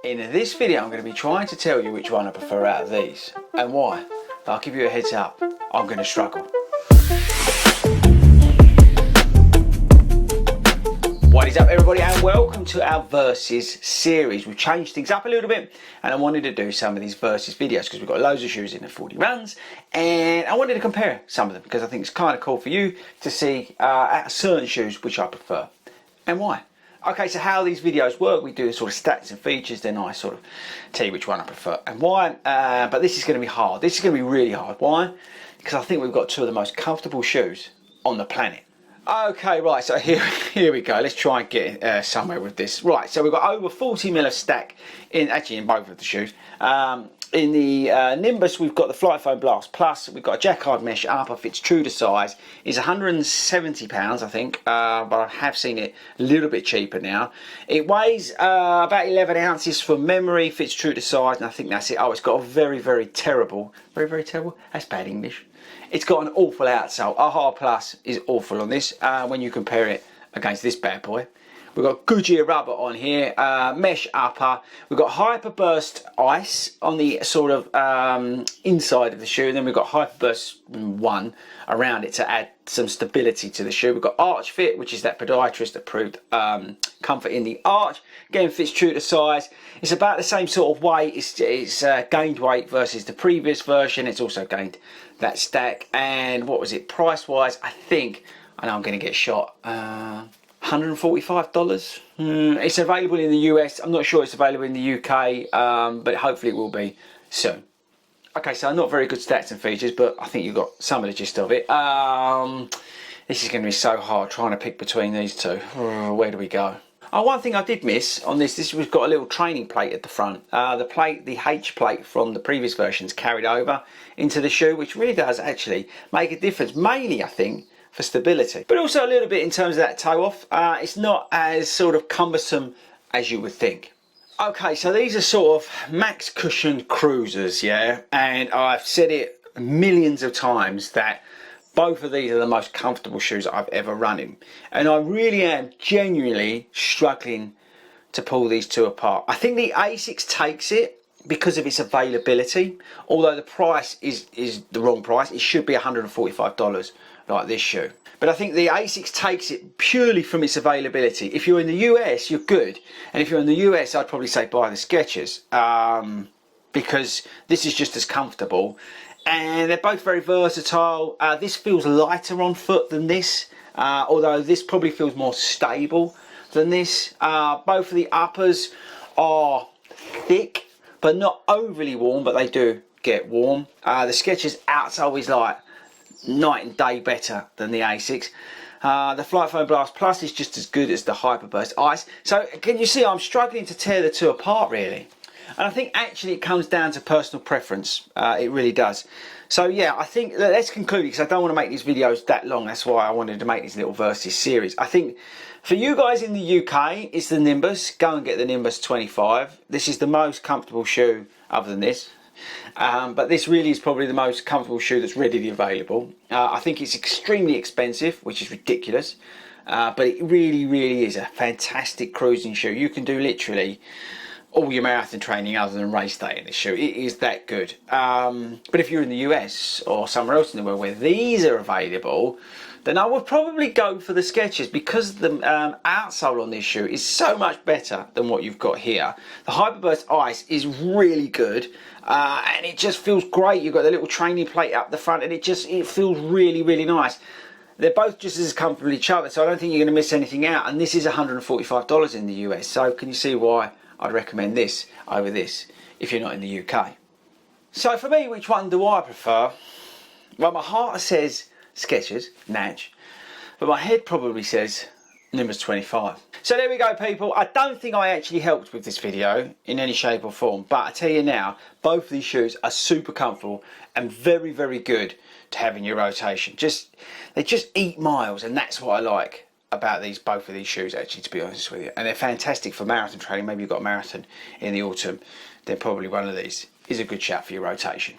In this video I'm going to be trying to tell you which one I prefer out of these and why. I'll give you a heads up, I'm going to struggle. What is up everybody, and welcome to our Versus series. We've changed things up a little bit and I wanted to do some of these Versus videos because we've got loads of shoes in the 40 runs and I wanted to compare some of them because I think it's kind of cool for you to see certain shoes which I prefer and why. Okay, so how these videos work, we do sort of stats and features, then I sort of tell you which one I prefer and why. But this is going to be hard. This is going to be really hard. Why? Because I think we've got two of the most comfortable shoes on the planet. Okay, right, so here we go. Let's try and get somewhere with this. Right, so we've got over 40mm of stack in both of the shoes. In the Nimbus, we've got the Flight Foam Blast Plus. We've got a jacquard mesh upper, fits true to size. It's £170, I think, but I have seen it a little bit cheaper now. It weighs about 11 ounces from memory, fits true to size, and I think that's it. Oh, it's got a very terrible, very terrible. That's bad English. It's got an awful outsole. AHA Plus is awful on this when you compare it against this bad boy. We've got Goodyear rubber on here, mesh upper. We've got Hyperburst ice on the sort of inside of the shoe, and then we've got Hyperburst 1 around it to add some stability to the shoe. We've got Arch Fit, which is that podiatrist approved comfort in the arch. Again, fits true to size. It's about the same sort of weight. It's gained weight versus the previous version. It's also gained that stack. And what was it, price wise? I think, I know I'm going to get shot. $145. It's available in the US. I'm not sure it's available in the UK, but hopefully it will be soon. Okay, so not very good stats and features, but I think you've got some of the gist of it. This is going to be so hard trying to pick between these two. Where do we go? Oh, one thing I did miss on this, we've got a little training plate at the front. The H plate from the previous versions carried over into the shoe, which really does actually make a difference, mainly I think for stability, but also a little bit in terms of that toe off. It's not as sort of cumbersome as you would think. Okay, so these are sort of max cushion cruisers, yeah, and I've said it millions of times that both of these are the most comfortable shoes I've ever run in, and I really am genuinely struggling to pull these two apart. I think the Asics takes it because of its availability, although the price is the wrong price. It should be $145 like this shoe, but I think the Asics takes it purely from its availability. If you're in the US, you're good, and if you're in the US, I'd probably say buy the Skechers, because this is just as comfortable and they're both very versatile. This feels lighter on foot than this, although this probably feels more stable than this. Both of the uppers are thick but not overly warm, but they do get warm. The Skechers outsole is like night and day better than the Asics. The Flight Foam Blast Plus is just as good as the Hyperburst Ice. So can you see I'm struggling to tear the two apart really? And I think actually it comes down to personal preference. It really does. So yeah, I think let's conclude, because I don't want to make these videos that long. That's why I wanted to make this little Versus series. I think for you guys in the UK, it's the Nimbus. Go and get the Nimbus 25. This is the most comfortable shoe other than this. But this really is probably the most comfortable shoe that's readily available. I think it's extremely expensive, which is ridiculous, but it really is a fantastic cruising shoe. You can do literally all your marathon training other than race day in this shoe. It is that good. But if you're in the US or somewhere else in the world where these are available, then I would probably go for the Skechers, because the outsole on this shoe is so much better than what you've got here. The Hyperburst Ice is really good, and it just feels great. You've got the little training plate up the front, and it feels really nice. They're both just as comfortable with each other, so I don't think you're going to miss anything out. And this is $145 in the US, so can you see why I'd recommend this over this if you're not in the UK? So for me, which one do I prefer? Well, my heart says Skechers, Natch, but my head probably says Nimbus 25. So there we go people. I don't think I actually helped with this video in any shape or form, but I tell you now, both of these shoes are super comfortable and very good to have in your rotation. They just eat miles, and that's what I like about both of these shoes actually, to be honest with you. And they're fantastic for marathon training. Maybe you've got a marathon in the autumn, then probably one of these is a good shout for your rotation.